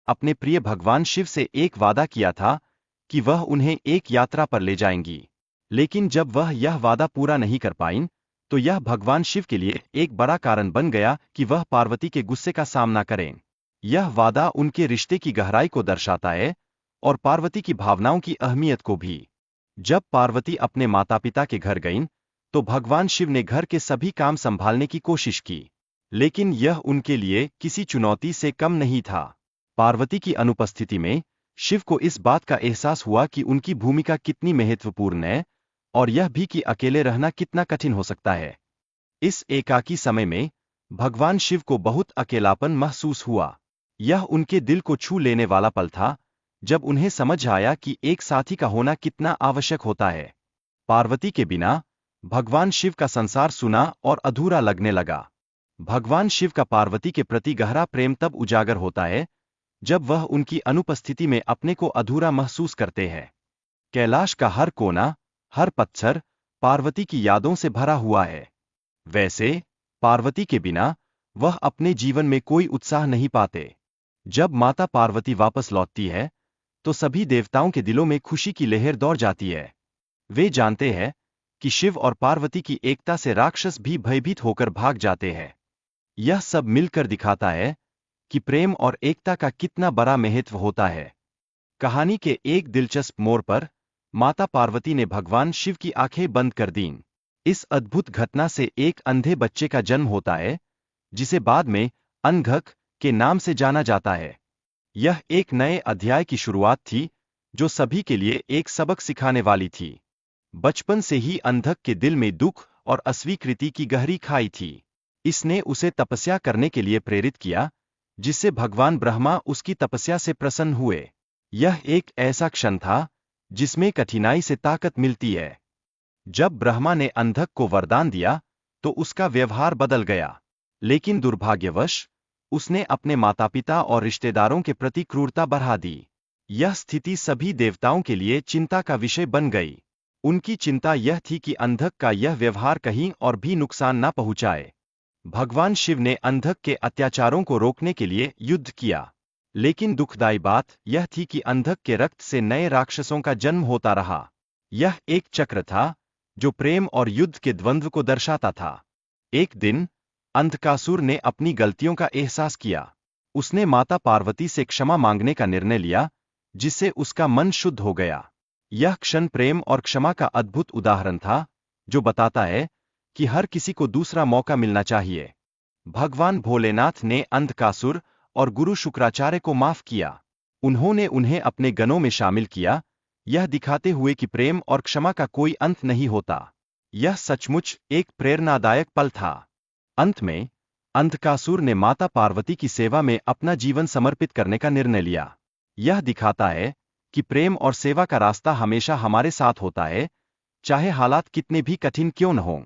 अपने प्रिय भगवान शिव से एक वादा किया था कि वह उन्हें एक यात्रा पर ले जाएंगी। लेकिन जब वह यह वादा पूरा नहीं कर पाईं, तो यह भगवान शिव के लिए एक बड़ा कारण बन गया कि वह पार्वती के गुस्से का सामना करें। यह वादा उनके रिश्ते की गहराई को दर्शाता है और पार्वती की भावनाओं की अहमियत को भी। जब पार्वती अपने माता पिता के घर गईं, तो भगवान शिव ने घर के सभी काम संभालने की कोशिश की। लेकिन यह उनके लिए किसी चुनौती से कम नहीं था। पार्वती की अनुपस्थिति में शिव को इस बात का एहसास हुआ कि उनकी भूमिका कितनी महत्वपूर्ण है और यह भी कि अकेले रहना कितना कठिन हो सकता है। इस एकाकी समय में भगवान शिव को बहुत अकेलापन महसूस हुआ। यह उनके दिल को छू लेने वाला पल था जब उन्हें समझ आया कि एक साथी का होना कितना आवश्यक होता है। पार्वती के बिना भगवान शिव का संसार सुना और अधूरा लगने लगा। भगवान शिव का पार्वती के प्रति गहरा प्रेम तब उजागर होता है जब वह उनकी अनुपस्थिति में अपने को अधूरा महसूस करते हैं। कैलाश का हर कोना, हर पत्थर पार्वती की यादों से भरा हुआ है। वैसे पार्वती के बिना वह अपने जीवन में कोई उत्साह नहीं पाते। जब माता पार्वती वापस लौटती है, तो सभी देवताओं के दिलों में खुशी की लहर दौड़ जाती है। वे जानते हैं कि शिव और पार्वती की एकता से राक्षस भी भयभीत होकर भाग जाते हैं। यह सब मिलकर दिखाता है कि प्रेम और एकता का कितना बड़ा महत्व होता है। कहानी के एक दिलचस्प मोड़ पर माता पार्वती ने भगवान शिव की आंखें बंद कर दीं। इस अद्भुत घटना से एक अंधे बच्चे का जन्म होता है, जिसे बाद में अंधक के नाम से जाना जाता है। यह एक नए अध्याय की शुरुआत थी, जो सभी के लिए एक सबक सिखाने वाली थी। बचपन से ही अंधक के दिल में दुख और अस्वीकृति की गहरी खाई थी। इसने उसे तपस्या करने के लिए प्रेरित किया, जिससे भगवान ब्रह्मा उसकी तपस्या से प्रसन्न हुए। यह एक ऐसा क्षण था जिसमें कठिनाई से ताकत मिलती है। जब ब्रह्मा ने अंधक को वरदान दिया, तो उसका व्यवहार बदल गया। लेकिन दुर्भाग्यवश उसने अपने माता पिता और रिश्तेदारों के प्रति क्रूरता बढ़ा दी। यह स्थिति सभी देवताओं के लिए चिंता का विषय बन गई। उनकी चिंता यह थी कि अंधक का यह व्यवहार कहीं और भी नुकसान न पहुंचाए। भगवान शिव ने अंधक के अत्याचारों को रोकने के लिए युद्ध किया। लेकिन दुखदाई बात यह थी कि अंधक के रक्त से नए राक्षसों का जन्म होता रहा। यह एक चक्र था जो प्रेम और युद्ध के द्वंद्व को दर्शाता था। एक दिन अंधकासुर ने अपनी गलतियों का एहसास किया। उसने माता पार्वती से क्षमा मांगने का निर्णय लिया, जिससे उसका मन शुद्ध हो गया। यह क्षण प्रेम और क्षमा का अद्भुत उदाहरण था, जो बताता है कि हर किसी को दूसरा मौका मिलना चाहिए। भगवान भोलेनाथ ने अंधकासुर और गुरु शुक्राचार्य को माफ किया। उन्होंने उन्हें अपने गणों में शामिल किया, यह दिखाते हुए कि प्रेम और क्षमा का कोई अंत नहीं होता। यह सचमुच एक प्रेरणादायक पल था। अंत में अंधकासुर ने माता पार्वती की सेवा में अपना जीवन समर्पित करने का निर्णय लिया। यह दिखाता है कि प्रेम और सेवा का रास्ता हमेशा हमारे साथ होता है, चाहे हालात कितने भी कठिन क्यों न हों।